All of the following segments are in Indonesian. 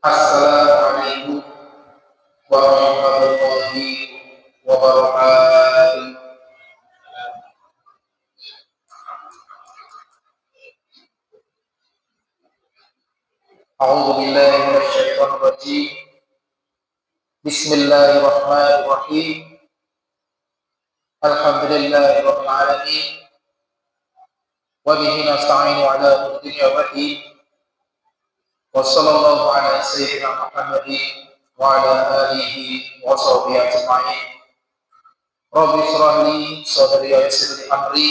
Assalamualaikum warahmatullahi wabarakatuh. A'udzu billahi minasyaitonir rajim. Bismillahirrahmanirrahim. Alhamdulillahirabbil alamin. Wa bihi nasta'inu ala umuri dunya waddin. Wassallallahu ala sayyidina Muhammadin wa ala alihi wa sahbihi ajma'in. Rabbi shrah li sadri wa yassir li amri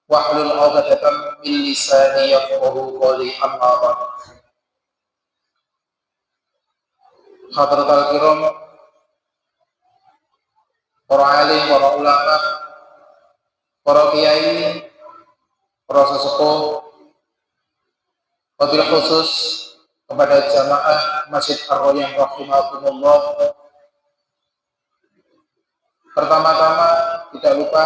wahlul 'uqdatam min lisani yafqahu qawli. Amma ba'd. Hadratul kiram, para alim, para ulama, para kiai, para sesepuh, wabil khusus kepada jamaah Masjid Ar-Royan rahimakumullah. Pertama-tama tidak lupa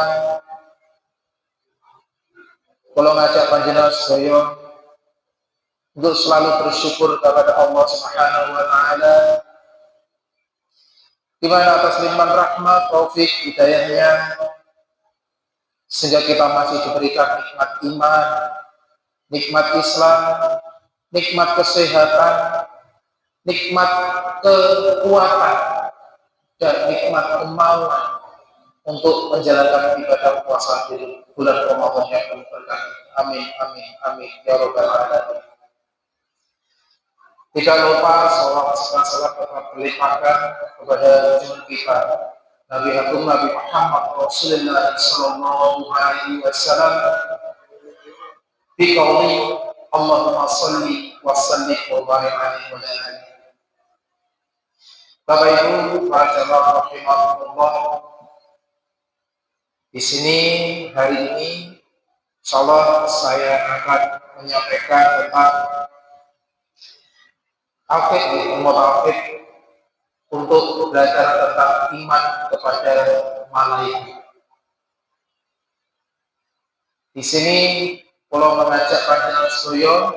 kalau ngajak panjenengan sedaya untuk selalu bersyukur kepada Allah Subhanahu wa taala, di mana atas limpahan rahmat, taufik, hidayahnya sehingga kita masih diberikan nikmat iman, nikmat Islam, nikmat kesehatan, nikmat kekuatan, dan nikmat kemauan untuk menjalankan ibadah puasa di bulan Ramadan yang penuh berkah. Amin, amin, amin, ya rabbal alamin. Tidak lupa salat tetap berlimpahkan kepada junjungan kita Nabi Agung Nabi Muhammad Rasulullah sallallahu alaihi wasallam bi qauli Allahumma shalli wa sallim wa barik alaihi wa alihi. Bapak Ibu, para jamaah rahimakumullah, di sini hari ini insyaallah saya akan menyampaikan tentang tauhid untuk belajar tentang iman kepada malaikat. Di sini kalau mengajak panjenengan sedaya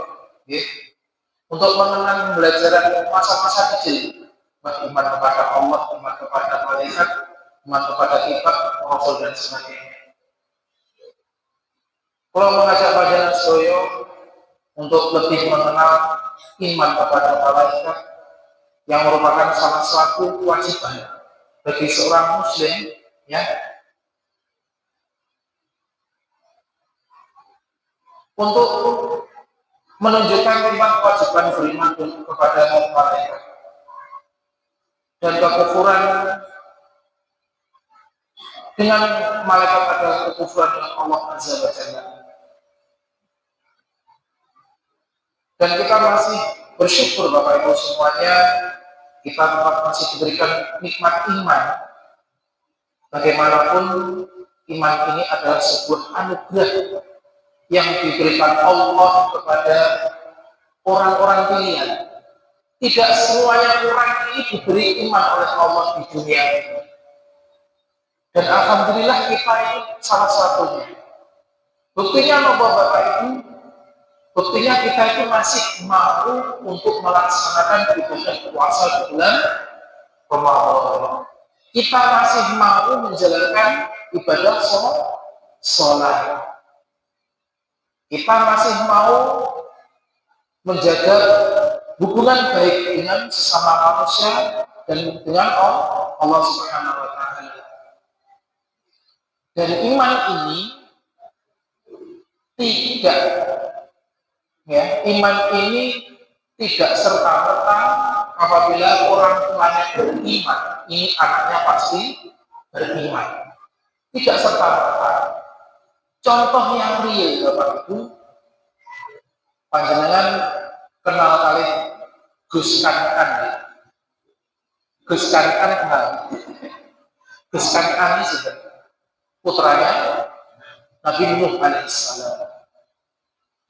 untuk mengenang belajar masa-masa kecil, iman kepada Allah, iman kepada malaikat, iman kepada kitab, rasul dan sebagainya. Kalau mengajak panjenengan sedaya untuk lebih mengenal iman kepada malaikat yang merupakan salah satu kewajiban bagi seorang muslim, ya, untuk menunjukkan tentang kewajiban beriman kepada malaikat dan kekufuran dengan malaikat adalah kekufuran dengan Allah Azza wa Jalla. Dan kita masih bersyukur Bapak Ibu semuanya, kita tetap masih diberikan nikmat iman. Bagaimanapun iman ini adalah sebuah anugerah yang diberikan Allah kepada orang-orang pilihan. Tidak semuanya orang ini diberi iman oleh Allah di dunia ini. Dan alhamdulillah kita ini salah satunya. Buktinya apa Bapak Ibu? Buktinya kita itu masih mau untuk melaksanakan ibadah puasa di bulan Ramadan. Kita masih mau menjalankan ibadah sholat. Kita masih mau menjaga hubungan baik dengan sesama manusia dan dengan Allah Subhanahu wa taala. Dan iman ini iman ini tidak serta-merta apabila orang tuanya beriman, ini anaknya pasti beriman. Tidak serta-merta. Contoh yang real Bapak Ibu, panjenengan kenal kali Gus Kankan. Gus Kankan kenal. Gus Kankan ini sudah putranya Nabi Nuh alaihissalam.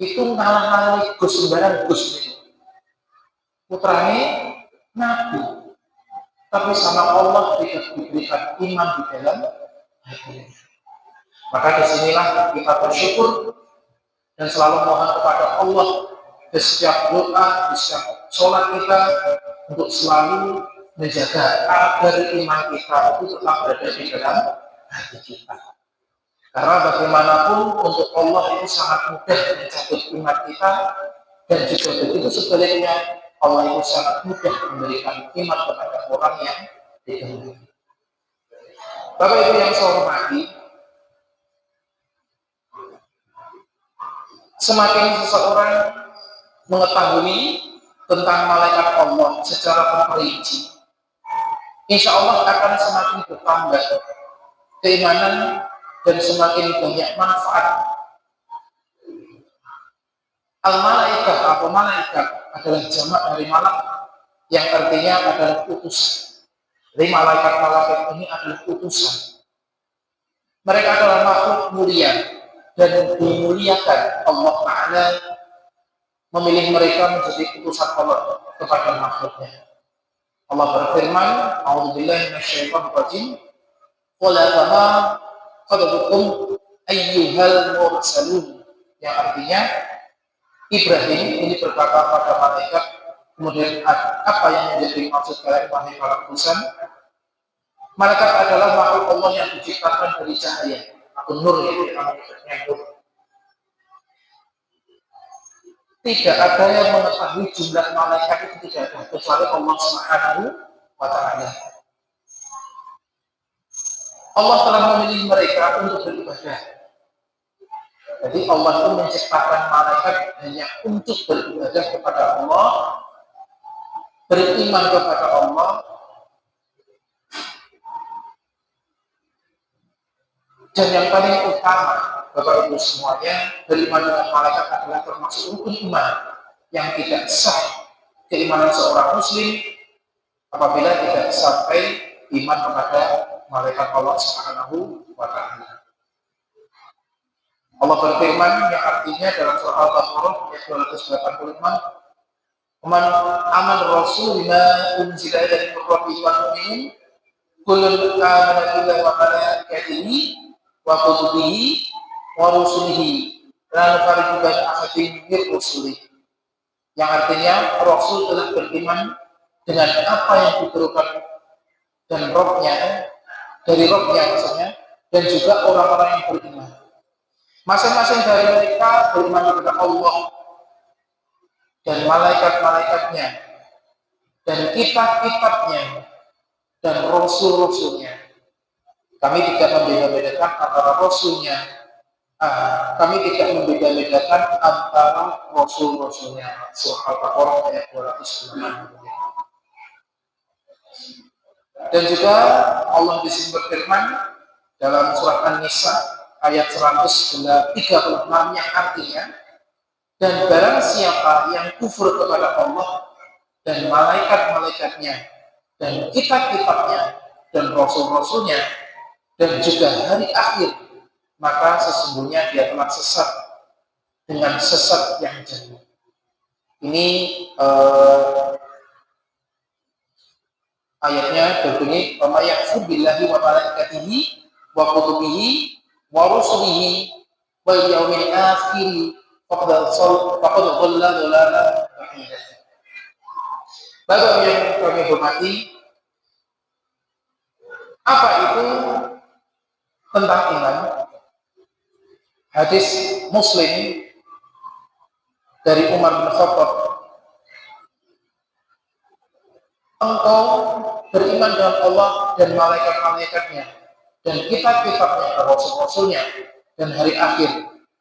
Itu ngalah-ngalah Gus sembarang Gus ini. Putranya Nabi. Tapi sama Allah tidak diberikan iman di dalam hati. Maka disinilah kita bersyukur dan selalu mohon kepada Allah di setiap doa, di setiap sholat kita, untuk selalu menjaga agar iman kita itu tetap berada di dalam hati kita. Karena bagaimanapun untuk Allah itu sangat mudah mencabut iman kita, dan juga begitu sebaliknya Allah itu sangat mudah memberikan iman kepada orang yang dikehendaki. Bapak Ibu yang saya hormati, semakin seseorang mengetahui tentang malaikat Allah secara terperinci, insya Allah akan semakin bertambah keimanan dan semakin banyak manfaat. Al-malaikat atau malaikat adalah jamak dari malak, yang artinya adalah utusan. Jadi malaikat-malaikat ini adalah utusan. Mereka adalah makhluk mulia dan dimuliakan. Allah Ta'ala memilih mereka menjadi utusan Allah kepada makhluknya. Allah berfirman, "A'udzubillahi minasyaitonir rajim. Qul fama khatabukum ayyuhal mursalun." Yang artinya Ibrahim ini berkata pada malaikat, kemudian apa yang menjadi maksud kalian wahai para utusan? Malaikat adalah makhluk Allah yang diciptakan dari cahaya atau nur, yang namanya nur. Tidak ada yang mengetahui jumlah malaikat itu, tidak ada kecuali Allah Subhanahu wa Ta'ala. Allah telah memilih mereka untuk beribadah. Jadi Allah itu menciptakan malaikat hanya untuk beribadah kepada Allah, beriman kepada Allah, dan yang paling utama, Bapak Ibu semuanya, beriman dengan malaikat adalah termasuk rukun iman yang tidak sah keimanan seorang muslim apabila tidak sampai iman kepada malaikat Allah Subhanahu wa Ta'ala. Allah berfirman yang artinya dalam surah Al-Baqarah ayat 285, "Man aman rasul bima unzila ilaihi min rabbih wal mu'minun kullun amana billahi wa malaikatihi wa kutubihi wa rusulihi la nufarriqu baina ahadin min rusulihi." Yang artinya Rasul telah beriman dengan apa yang diturunkan dan rohnya, dari rohnya maksudnya, dan juga orang-orang yang beriman. Masing-masing dari mereka beriman kepada Allah dan malaikat-malaikatnya dan kitab-kitabnya dan rasul-rasulnya. Kami tidak membeda-bedakan antara rasulnya, kami tidak membeda-bedakan antara rasul-rasulnya. Surah Al-Baqarah ayat 290. Dan juga Allah di sini berfirman dalam surat An-Nisa ayat 136 yang artinya, "Dan barang siapa yang kufur kepada Allah dan malaikat-malaikatnya dan kitab-kitabnya dan rasul-rasulnya dan juga hari akhir, maka sesungguhnya dia telah sesat dengan sesat yang jauh." Ini ayatnya berbunyi, "Wa may yakfur billahi wa malaikatihi wa kutubihi wa rusulihi wal yaumil akhir faqad dhalla dhalalan ba'ida." Bapak yang kami hormati, apa itu tentang iman? Hadis Muslim dari Umar bin Khattab, "Engkau beriman dengan Allah dan malaikat-malaikatnya dan kitab-kitabnya dan rasul-rasulnya dan hari akhir,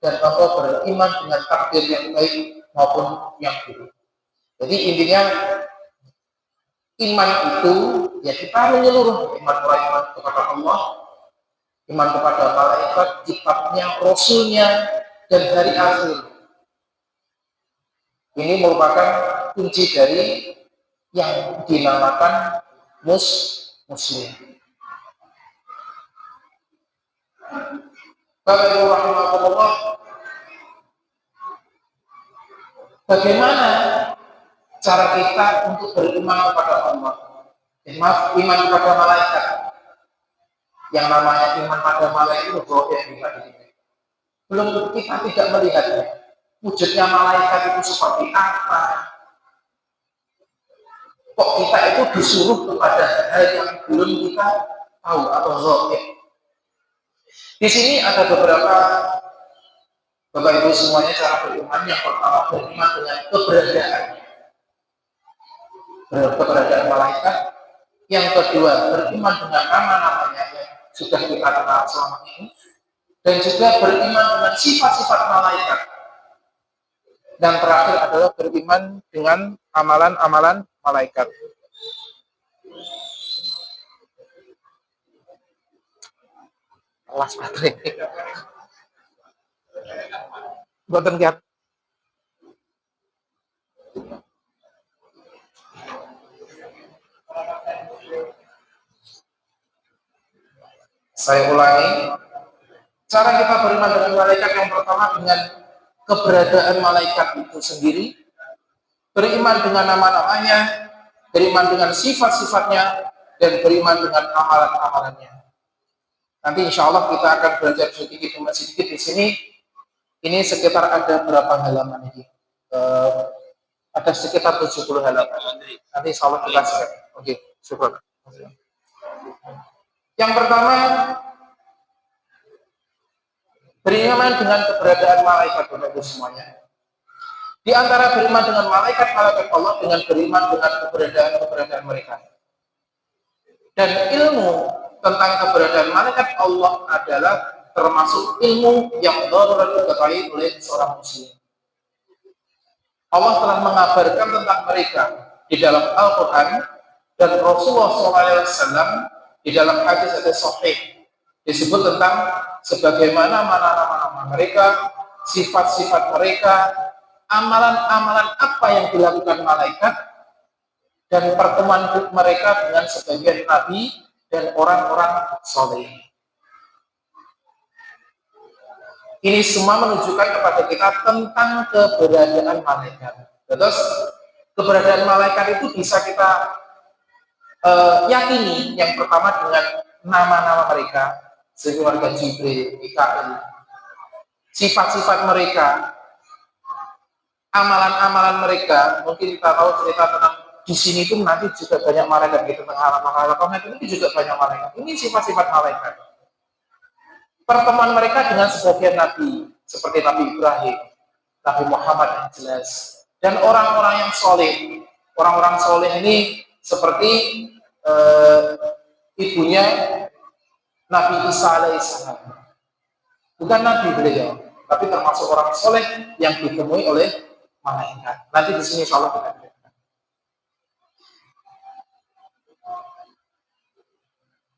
dan engkau beriman dengan takdir yang baik maupun yang buruk." Jadi intinya iman itu ya kita menyeluruh, iman kepada Allah, iman kepada malaikat, kitabnya, rasulnya, dan hari akhir. Ini merupakan kunci dari yang dinamakan muslim. Bapak Ibu rahimahullah, bagaimana cara kita untuk beriman kepada Allah? Iman kepada malaikat. Yang namanya iman pada malaikat itu belum, kita tidak melihatnya. Wujudnya malaikat itu seperti apa? kok kita itu disuruh kepada hal yang belum kita tahu atau ghaib. Di sini ada beberapa Bapak Ibu semuanya cara beriman. Yang pertama beriman dengan keberadaan malaikat. Yang kedua beriman dengan nama-namanya yang sudah kita kenal selama ini, dan juga beriman dengan sifat-sifat malaikat. Dan terakhir adalah beriman dengan amalan-amalan malaikat. Kelas baterai. Boten kiat. Saya ulangi, cara kita beriman dengan malaikat yang pertama dengan keberadaan malaikat itu sendiri, beriman dengan nama-namanya, beriman dengan sifat-sifatnya, dan beriman dengan amalan-amalannya. Nanti insya Allah kita akan belajar sedikit demi sedikit di sini. Ini sekitar ada berapa halaman ini? Ada sekitar 70 halaman. Nanti insya Allah kita share. Oke, syukur. Yang pertama, beriman dengan keberadaan malaikat, Bapak-Ibu semuanya. Di antara beriman dengan malaikat Allah dengan beriman dengan keberadaan mereka. Dan ilmu tentang keberadaan malaikat Allah adalah termasuk ilmu yang darurat diketahui oleh seorang muslim. Allah telah mengabarkan tentang mereka di dalam Al-Quran, dan Rasulullah SAW di dalam hadis-hadis sahih disebut tentang sebagaimana nama-nama mereka, sifat-sifat mereka, amalan-amalan apa yang dilakukan malaikat, dan pertemuan mereka dengan sebagian nabi dan orang-orang soleh. Ini semua menunjukkan kepada kita tentang keberadaan malaikat. Terus keberadaan malaikat itu bisa kita yakini yang pertama dengan nama-nama mereka, seperti warga Jibril, Mikail, sifat-sifat mereka, amalan-amalan mereka. Mungkin kita tahu cerita tentang di sini itu nanti juga banyak malaikat gitu, tentang halaman-halaman itu juga banyak malaikat. Ini sifat-sifat malaikat. Pertemuan mereka dengan sebagian nabi, seperti Nabi Ibrahim, Nabi Muhammad yang jelas, dan orang-orang yang soleh. Orang-orang soleh ini seperti ibunya Nabi Isa alaihissalam. Bukan nabi beliau, tapi termasuk orang soleh yang ditemui oleh malaikat. Nanti di sini insya Allah kita lihat.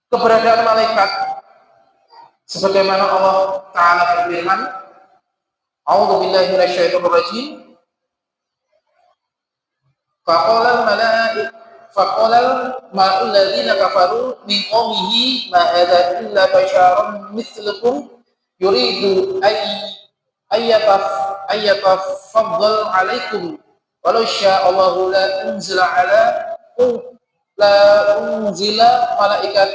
Keberadaan malaikat sebagaimana Allah Ta'ala berfirman, A'udzu billahi minasyaitonir rajim. Faqala al-mala'ikatu alladziina kafaru min qaumihi ma hadza illa basharun mithlukum yuridu ayyatafaddal 'alaikum walau syaa Allahu la unzila malaikah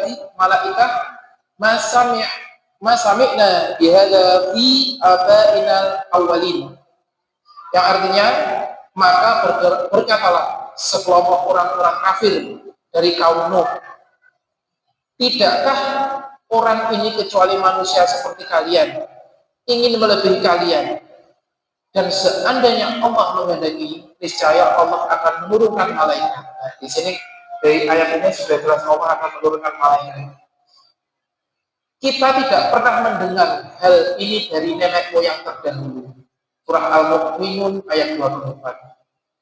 ma sami'na bihadza fi abainal awwalin. Yang artinya, maka berkatalah sekelompok orang-orang kafir dari kaum Nuh, tidakkah orang ini kecuali manusia seperti kalian, ingin melebihi kalian, dan seandainya Allah menghendaki, niscaya Allah akan menurunkan malaikat. Nah, di sini dari ayat ini sudah jelas Allah akan menurunkan malaikat. Kita tidak pernah mendengar hal ini dari nenek moyang terdahulu. Surah Al-Mu'minun ayat 24.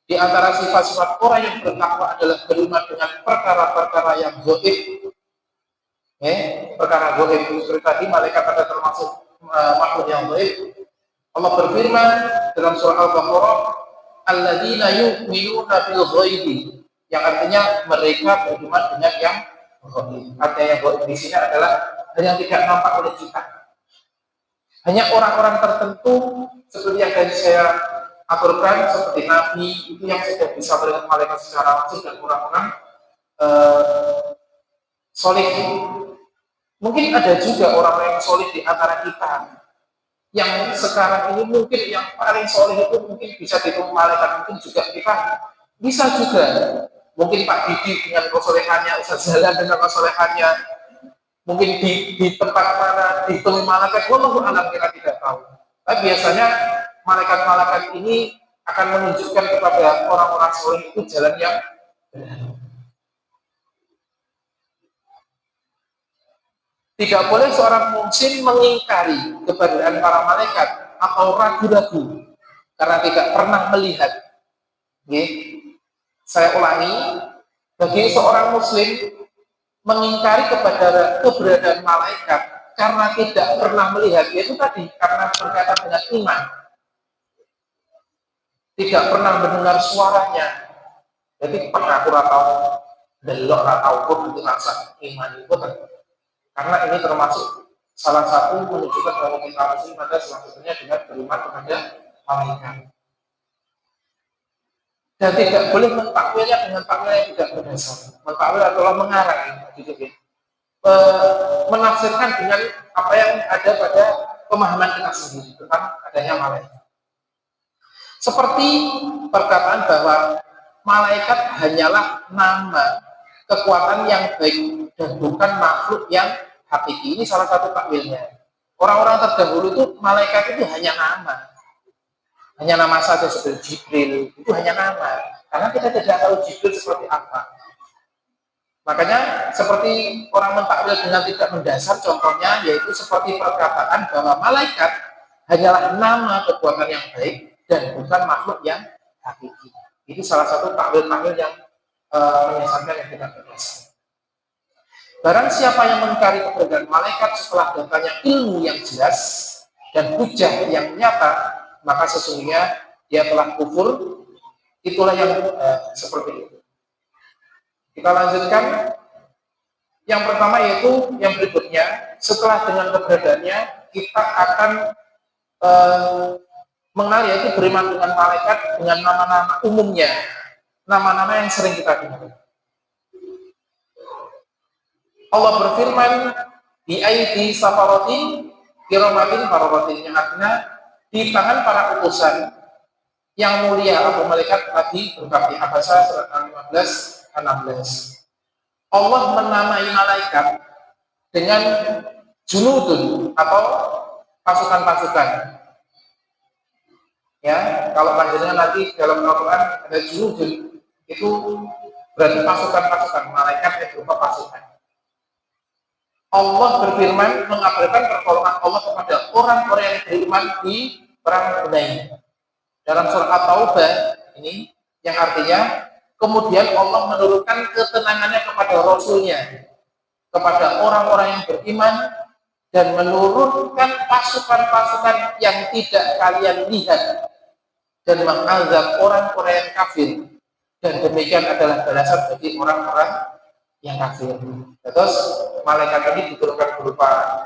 Di antara sifat-sifat orang yang bertakwa adalah beriman dengan perkara-perkara yang gaib. Perkara gaib itu tadi malaikat ada termasuk makhluk yang gaib. Allah berfirman dalam surah Al-Baqarah, alladzina yu'minuna bil ghaibi, yang artinya mereka beriman dengan yang gaib. Artinya yang gaib di sini adalah yang tidak nampak oleh kita. Hanya orang-orang tertentu seperti yang tadi saya aturkan, seperti Nabi itu yang sudah bisa melihat malaikat secara langsung, dan orang-orang soleh. Mungkin ada juga orang-orang yang soleh di antara kita yang sekarang ini mungkin yang paling soleh itu mungkin bisa ditemui malaikat, mungkin juga kita bisa juga Mungkin Pak Didi dengan kesolehannya, Ustaz Jalan dengan kesolehannya, mungkin di tempat mana ditemui malaikat, wallahu alam, kita tidak tahu. Tapi biasanya malaikat-malaikat ini akan menunjukkan kepada orang-orang soleh itu jalan yang benar. Tidak boleh seorang muslim mengingkari keberadaan para malaikat atau ragu-ragu karena tidak pernah melihat. Saya ulangi, bagi seorang muslim mengingkari keberadaan malaikat karena tidak pernah melihat, yaitu tadi karena berkaitan dengan iman, tidak pernah mendengar suaranya. Jadi pernah aku tahu delok tahu pun nanti rasa iman itu karena ini termasuk salah satu menunjukkan bahwa kita muslim pada selanjutnya dengan beriman kepada malaikat. Dan tidak boleh mentakwilnya dengan takwil yang tidak berdasar. Mentakwil adalah mengarang, gitu ya. Menafsirkan dengan apa yang ada pada pemahaman kita sendiri tentang adanya malaikat. Seperti perkataan bahwa malaikat hanyalah nama kekuatan yang baik dan bukan makhluk yang hakiki. Ini salah satu takwilnya. Orang-orang terdahulu itu malaikat itu hanya nama saja, seperti Jibril itu hanya nama, karena kita tidak tahu Jibril seperti apa. Makanya seperti orang mentakwil dengan tidak mendasar, contohnya yaitu seperti perkataan bahwa malaikat hanyalah nama kekuatan yang baik dan bukan makhluk yang hakiki. Itu salah satu takwil-takwil yang menyesatkan yang tidak berdasar. Barang siapa yang mengingkari keberadaan malaikat setelah datanya ilmu yang jelas dan hujah yang nyata, maka sesungguhnya dia telah kufur. Itulah yang seperti itu. Kita lanjutkan. Yang pertama yaitu yang berikutnya, setelah dengan keberadaannya kita akan mengenal, yaitu beriman dengan malaikat dengan nama-nama umumnya, nama-nama yang sering kita dengar. Allah berfirman di aidi safarotin kiromatin farotin, yang artinya di tangan para utusan yang mulia atau malaikat tadi berbakti. Abasa surat 15-16. Allah menamai malaikat dengan junudun atau pasukan-pasukan. Ya, kalau panjenengan nanti dalam Al-Quran ada junudun, itu berarti pasukan-pasukan, malaikat yang berupa pasukan. Allah berfirman mengabarkan pertolongan Allah kepada orang-orang yang beriman di perang Hunain. Dalam surat At-Taubah ini, yang artinya kemudian Allah menurunkan ketenangannya kepada Rasulnya, kepada orang-orang yang beriman, dan menurunkan pasukan-pasukan yang tidak kalian lihat, dan mengazab orang-orang yang kafir. Dan demikian adalah balasan bagi orang-orang yang kafir. Terus malaikat ini diturunkan berupa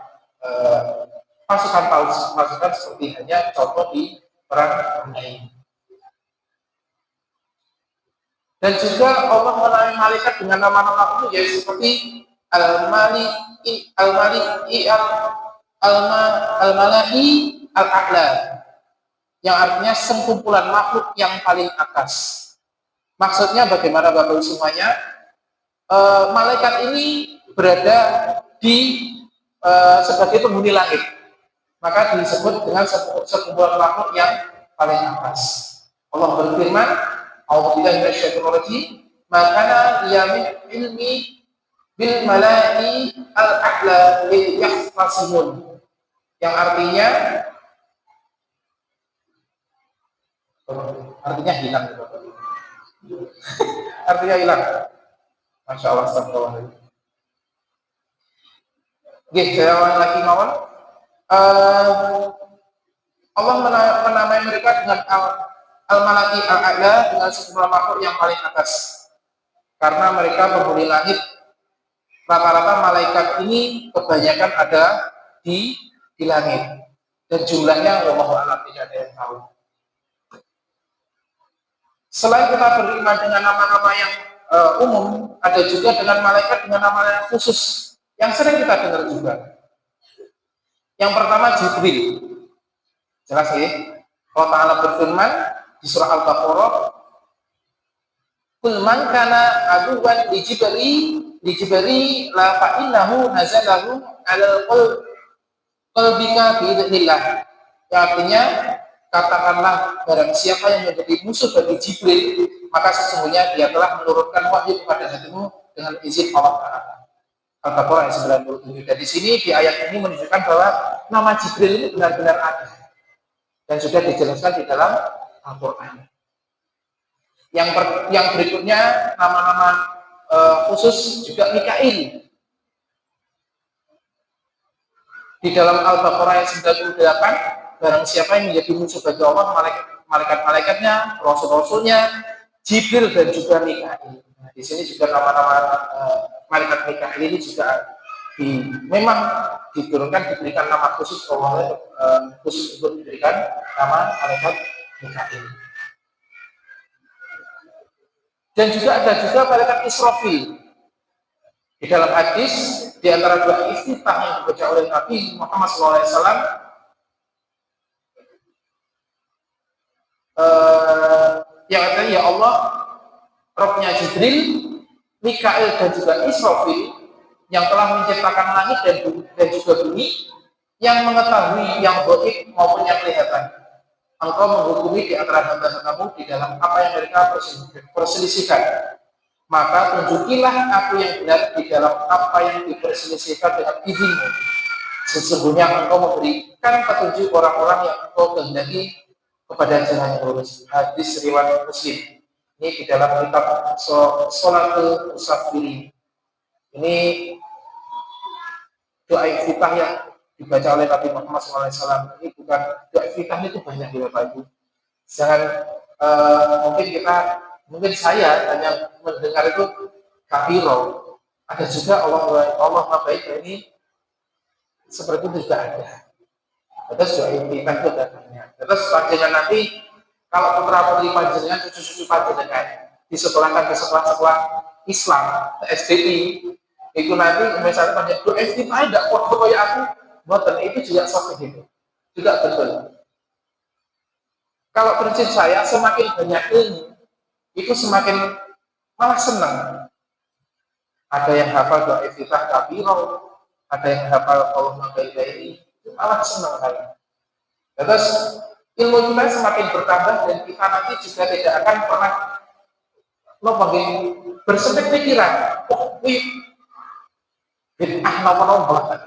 pasukan seperti hanya contoh di perang Hunain. Dan juga Allah menamai malaikat dengan nama-nama itu, yaitu seperti Al-Malai Al-A'la, yang artinya sekumpulan makhluk yang paling atas. Maksudnya bagaimana Bapak semuanya? Malaikat ini berada di sebagai penghuni langit, maka disebut dengan sekumpulan makhluk yang paling atas. Allah berfirman, "A'udzubillahi minasyaitonir rajim, maka liyamin ilmi bil malai al-a'la yakhfasimun," yang artinya hilang. Artinya hilang. Masya Allah, astagfirullah. Oke, saya ulang lagi mawon. Allah menamai mereka dengan Al-Malaki Al-A'la, dengan sejumlah makhluk yang paling atas, karena mereka penghuni langit. Rata-rata malaikat ini kebanyakan ada di langit, dan jumlahnya wallahu a'lam, tidak ada yang tahu. Selain kita beriman dengan nama-nama yang umum, ada juga dengan malaikat dengan nama yang khusus yang sering kita dengar juga. Yang pertama Jibril. Jelas ya? Allah Ta'ala berfirman di surah Al-Baqarah, Kul man kana aduwan li Jibril la fa innahu nazalahu 'alal qalbika bi idznillah. Artinya, katakanlah barang siapa yang menjadi musuh bagi Jibril, maka sesungguhnya dia telah menurunkan wahyu kepada hatimu dengan izin Allah Ta'ala. Al-Baqarah ayat 97. Dan di sini di ayat ini menunjukkan bahwa nama Jibril ini benar-benar ada dan sudah dijelaskan di dalam Al-Quran. Yang berikutnya nama-nama khusus juga Mikail. Di dalam Al-Baqarah ayat 98, barang siapa yang menjadi musuh bagi Allah, malaikat-malaikatnya, rasul-rasulnya, Jibril dan juga Mikail. Nah, di sini juga nama-nama malaikat Mikail ini juga memang diberikan nama khusus Allah, khusus untuk diberikan nama malaikat Mikail. Dan juga ada juga malaikat Israfil. Di dalam hadis, di antara dua iftitah yang dibaca oleh Nabi Muhammad SAW, yang artinya, ya Allah, Rohnya Jibril, Mikail dan juga Israfil yang telah menciptakan langit dan juga bumi, yang mengetahui yang gaib maupun yang kelihatan. Engkau menghukumi di antara hamba-hambamu di dalam apa yang mereka perselisihkan. Maka tunjukilah aku yang benar di dalam apa yang diperselisihkan dengan izinmu. Sesungguhnya engkau memberikan petunjuk orang-orang yang engkau kehendaki kepada jalan yang lurus. Hadis riwayat Muslim. Ini di dalam kitab Sholatul Musafiri. Ini doa iftitah yang dibaca oleh Nabi Muhammad SAW. Ini bukan doa iftitah, itu banyak di Bapak Ibu. Jangan mungkin saya hanya mendengar itu kabiro. Ada juga Allah Maha Baik ini seperti itu juga ada. Terus doa iftitah itu ada banyak. Terus panjenengan nanti kalau putra putri panjenengan, cucu-cucu panjenengan disekolahkan ke sekolah-sekolah Islam, SDI, itu nanti misalnya panjang doa iftitah tidak foto kayak aku, buatan itu juga seperti itu, juga betul. Kalau prinsip saya, semakin banyak ilmu, itu semakin malah senang. Ada yang hafal doa iftitah kabiro, ada yang hafal Allahumma baik-baik, itu malah senang kalian. Terus ilmu kita semakin bertambah dan kita nanti juga tidak akan pernah bersempit pikiran. Oh, bid'ah nomor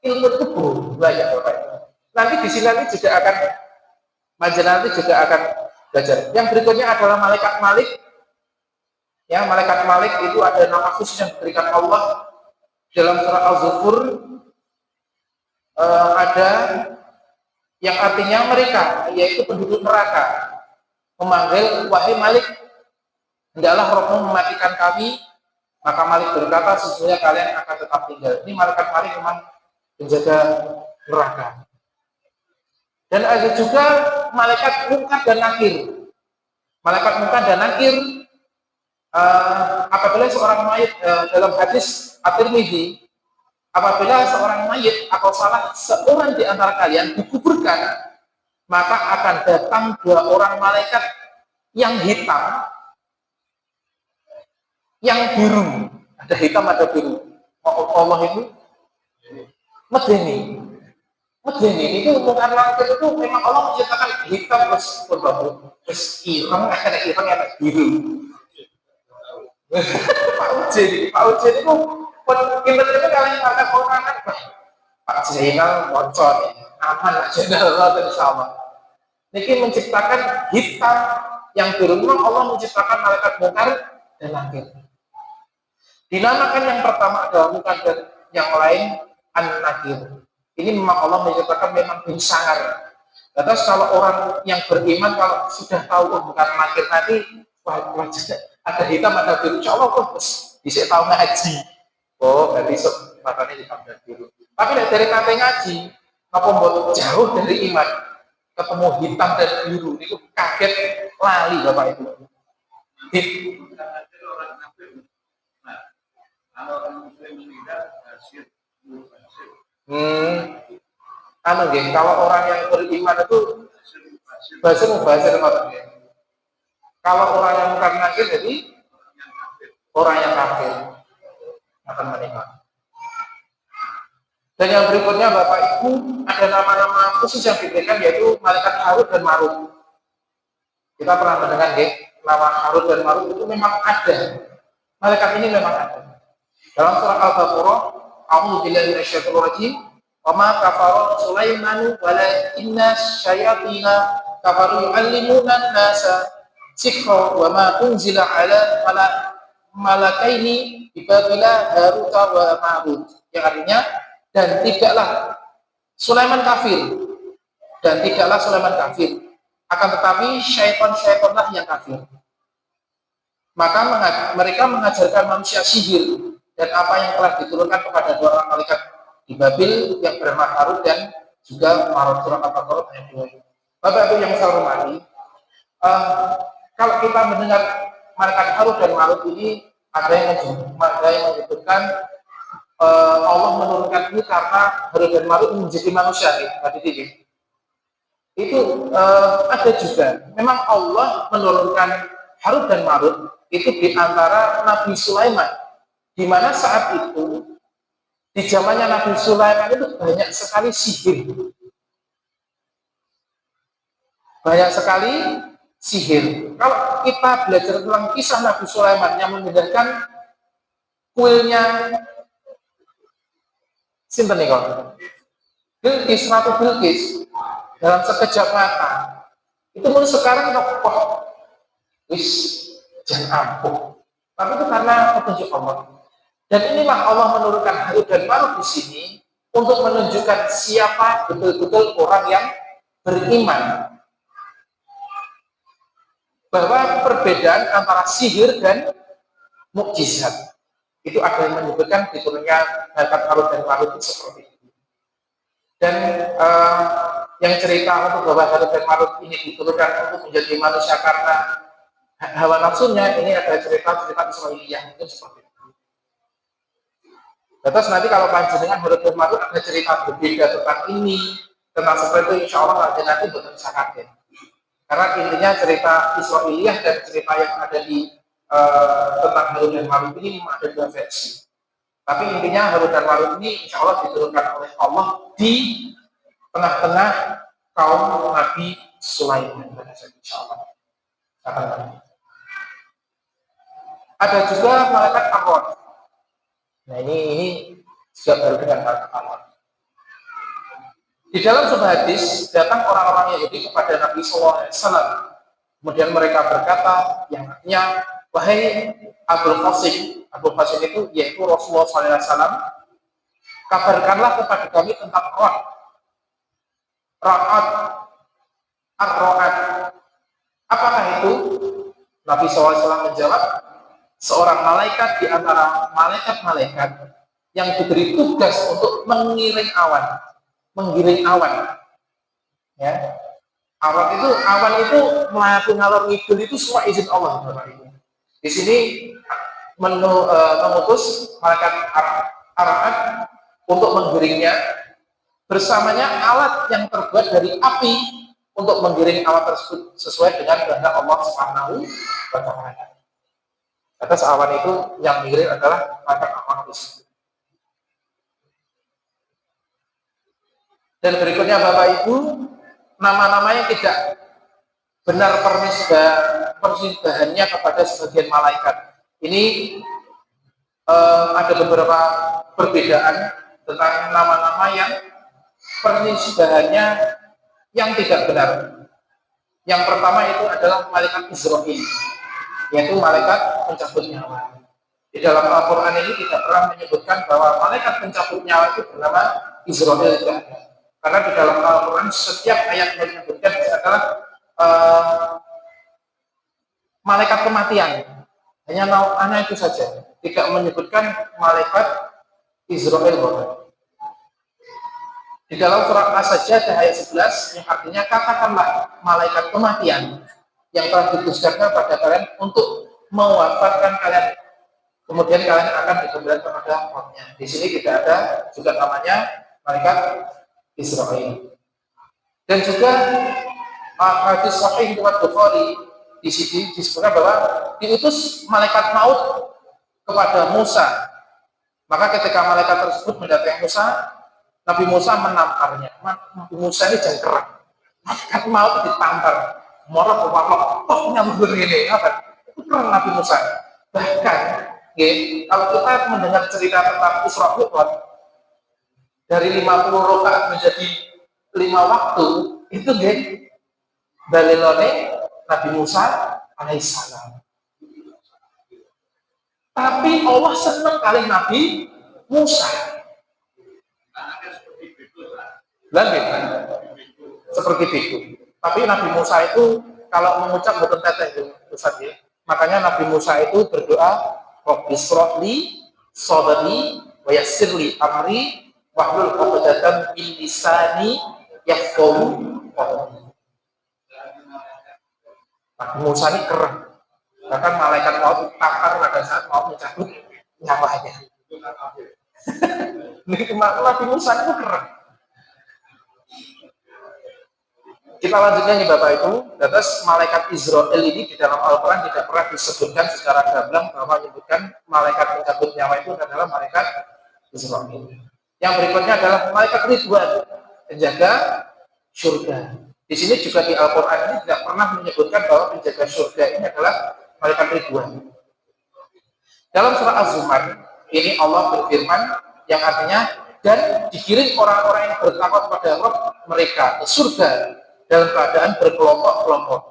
ilmu itu banyak Bapak. Nanti di sini nanti juga akan nanti juga akan belajar. Yang berikutnya adalah malaikat Malik. Ya, malaikat Malik itu ada nama khusus yang diberikan Allah dalam surah Al-Zufur. Ada yang artinya mereka, yaitu penduduk neraka, memanggil, wahai Malik, hendaklah rohmu mematikan kami. Maka Malik berkata, sesungguhnya kalian akan tetap tinggal. Ini malaikat Malik memang penjaga neraka. Dan ada juga malaikat Munkar dan Nakir. Malaikat Munkar dan Nakir, apabila seorang mayit, dalam hadis At-Tirmidzi, apabila seorang mayit atau salah seorang di antara kalian dikuburkan, maka akan datang dua orang malaikat yang hitam, yang biru. Ada hitam, ada biru. Allah itu medeni itu bukan langit, itu memang Allah menciptakan hitam terus ireng, ada ireng, ada biru. Pak Ujen itu internet kalian pakai orang Pak Zainal bocor, aman aja Allah insyaAllah. Niki menciptakan hitam yang biru. Memang Allah menciptakan malaikat Munkar dan Nakir. Dinamakan yang pertama adalah Munkar dan yang lain An-Nakir. Ini memang Allah menciptakan memang bin sangar. Terus kalau orang yang beriman kalau sudah tahu bukan Nakir nanti wajah ada hitam ada biru, insya Allah bisa tahu ngaji. Oh, berarti matanya hitam dan biru. Tapi dari kata ngaji, apa buat jauh dari iman, ketemu hitam dan biru, itu kaget lali Bapak Ibu. Kalau orang Muslim meninggal, kalau orang yang beriman itu bahasa mubazir. Kalau orang yang bukan nakir, jadi orang yang kafir akan meninggal. Dan yang berikutnya Bapak Ibu, ada nama-nama khusus yang diberikan, yaitu malaikat Harut dan Marut. Kita pernah mendengar nama Harut dan Marut itu memang ada. Malaikat ini memang ada. Dalam surah Al-Baqarah, A'udzu billahi minasyaitonir rajim, wa ma kafara Sulaimanu walakinna syayatina kafaru yu'allimuna an-nasa sihra wa ma unzila ala malakaini bi Babila Harut wa Marut. Yang artinya, dan tidaklah Sulaiman kafir, akan tetapi syaitan-syaitanlah yang kafir. Maka mereka mengajarkan manusia sihir dan apa yang telah diturunkan kepada dua orang malaikat di Babil yang bernama Harut dan juga Marut. Surah Al-Baqarah ayat 2. Bapak Ibu yang saya hormati, kalau kita mendengar malaikat Harut dan Marut ini, ada yang menyebutkan Allah menurunkan ini karena Harut dan Marut menjadi manusia, itu ada juga. Memang Allah menurunkan Harut dan Marut itu di antara Nabi Sulaiman, di mana saat itu di zamannya Nabi Sulaiman itu banyak sekali sihir, Kalau kita belajar tentang kisah Nabi Sulaiman yang memindahkan kuilnya sinten nih kok? Ratu Bilqis dalam sekejap mata. Itu mulai sekarang kok wis jangan ampuh. Tapi itu karena petunjuk Allah. Dan inilah Allah menurunkan Harut dan Marut di sini untuk menunjukkan siapa betul-betul orang yang beriman. Bahwa perbedaan antara sihir dan mukjizat itu ada yang menyebutkan diturunnya malaikat Harut dan Marut itu seperti itu. Dan yang cerita untuk bahwa Harut dan Marut ini diturunkan untuk menjadi manusia karena hawa nafsunya, ini ada cerita-cerita Israiliyah itu seperti itu. Terus nanti kalau panjenengan Harut dan Marut ada cerita berbeda tentang ini, tentang seperti itu, insya Allah nanti betul bisa kaget. Karena intinya cerita Israiliyah dan cerita yang ada di tentang Harut dan Marut ini memang ada dua versi. Tapi intinya Harut dan Marut ini insya Allah diturunkan oleh Allah di tengah-tengah kaum Nabi Sulaiman. Insya Allah. Ada juga malaikat Amron. Nah ini juga baru dengan malaikat Amron. Di dalam sebuah hadis datang orang-orang Yahudi kepada Nabi SAW. Kemudian mereka berkata, yang artinya, wahai Abul Qasim itu yaitu Rasulullah SAW, kabarkanlah kepada kami tentang Ra'at. Apakah itu? Nabi SAW menjawab, seorang malaikat di antara malaikat-malaikat yang diberi tugas untuk mengiring awan. Ya. Awan itu melaku ngalor ngidul itu semua izin Allah. Di sini mengutus malaikat Ara'at untuk menggiringnya, bersamanya alat yang terbuat dari api untuk menggiring awan tersebut sesuai dengan kehendak Allah Subhanahu wa Ta'ala. Atas awan itu yang mengiring adalah malaikat awan tersebut. Dan berikutnya Bapak Ibu, nama-namanya tidak benar pernisbahannya kepada sebagian malaikat. Ini ada beberapa perbedaan tentang nama-nama yang pernisbahannya yang tidak benar. Yang pertama itu adalah malaikat Israil, yaitu malaikat pencabut nyawa. Di dalam Al-Quran ini tidak pernah menyebutkan bahwa malaikat pencabut nyawa itu bernama Israil itu ada. Karena di dalam Al-Quran setiap ayat menyebutkan adalah malaikat kematian. Hanya itu saja. Tidak menyebutkan malaikat Israil. Di dalam surat As-Sajdah ayat 11 yang artinya katakanlah malaikat kematian yang telah ditugaskan pada kalian untuk mewafatkan kalian, kemudian kalian akan dikembalikan kepada mautnya. Di sini tidak ada juga namanya malaikat Israil. Dan juga hadis sahih riwayat Bukhari di sini disebutkan bahwa diutus malaikat maut kepada Musa. Maka ketika malaikat tersebut mendatangi Musa, Nabi Musa menamparnya. Nabi Musa ini jengkerak. Malaikat mau ditampar. Morok oh nyambur ini apa? Itu keren Nabi Musa. Bahkan, kalau kita mendengar cerita tentang Isra Mi'raj dari 50 rakaat menjadi 5 waktu, itu dalilone Nabi Musa alaihissalam. Tapi Allah senang kali Nabi Musa. Lagi seperti itu. Tapi Nabi Musa itu kalau mengucap betul teteh Ustaz ya. Makanya Nabi Musa itu berdoa, Rabbi shrahli sadri wa yassirli amri wahlul 'uqdatam min lisani yafqahu qawli. Nabi Musa ini keren. Bahkan malaikat maut tampar pada saat mau mencabut nyawanya. Nabi Musa itu keren. Kita lanjutkan nih Bapak Ibu. Terus malaikat Israel ini di dalam Al-Quran tidak pernah disebutkan secara gamblang bahwa menyebutkan malaikat pencabut nyawa itu adalah malaikat Israel. Yang berikutnya adalah malaikat Ridwan, penjaga surga. Di sini juga di Al-Quran ini tidak pernah menyebutkan bahwa penjaga surga ini adalah malaikat Ridwan. Dalam surah Az-Zumar ini Allah berfirman yang artinya dan dikirim orang-orang yang bertakwa kepada Rabb mereka ke surga dalam keadaan berkelompok-kelompok,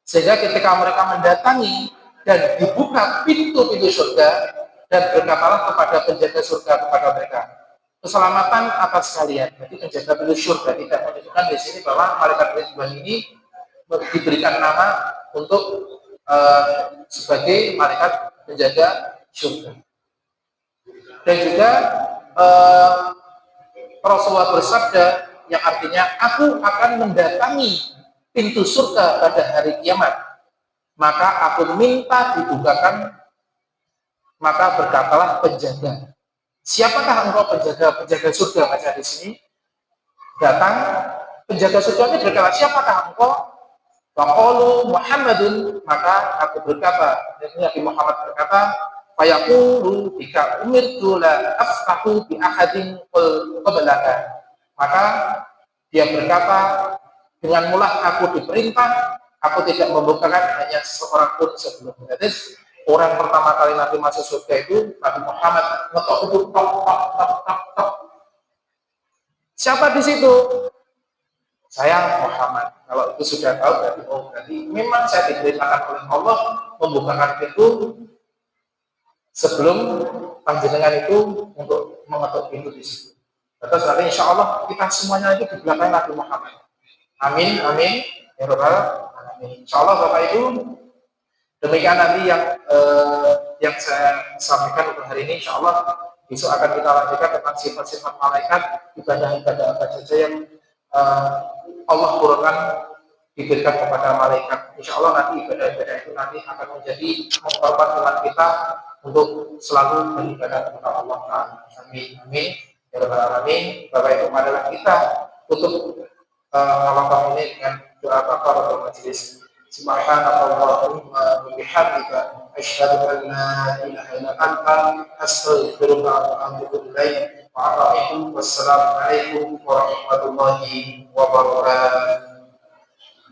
sehingga ketika mereka mendatangi dan dibuka pintu-pintu surga dan berkatalah kepada penjaga surga kepada mereka, keselamatan atas kalian. Jadi penjaga pintu surga tidak menunjukkan di sini bahwa malaikat Ridwan ini diberikan nama untuk sebagai malaikat penjaga surga. Dan juga Rasulullah bersabda yang artinya aku akan mendatangi pintu surga pada hari kiamat, maka aku minta dibukakan, maka berkatalah penjaga, siapakah engkau penjaga surga? Baca di sini datang penjaga surga ini berkata, siapakah engkau? Faqalu Muhammadun, maka aku berkata, Nabi Muhammad berkata, fayaqulu bika umirtu la aftahu bi ahadin qablaka. Maka dia berkata, dengan mulah aku diperintah, aku tidak membukakan hanya seorang pun sebelumnya. Jadi orang pertama kali Nabi masuk surga itu Nabi Muhammad. Ngetok itu tok tok tok tok tok. Siapa di situ? Saya Muhammad. Kalau itu sudah tahu berarti memang saya diperintahkan oleh Allah membukakan pintu sebelum panjenengan itu untuk mengetuk pintu di situ. Terus nanti insya Allah kita semuanya itu di belakang Nabi Muhammad. Amin, amin. Ya Rabbal alamin. Insya Allah Bapak Ibu, demikian nanti yang saya sampaikan untuk hari ini. Insya Allah besok akan kita lanjutkan tentang sifat-sifat malaikat, ibadah-ibadah apa saja yang Allah turunkan diberikan kepada malaikat. Insya Allah nanti ibadah-ibadah itu nanti akan menjadi korban dengan kita untuk selalu beribadah kepada Allah. Amin, amin. Ya Rabbal alamin. Bapak Ibu, marilah kita tutup malam ini dengan doa kafaratul majelis. Subhanallahumma wa bihamdika asyhadu an la ilaha illa anta astaghfiruka wa atubu ilaik. Wassalamualaikum warahmatullahi wabarakatuh.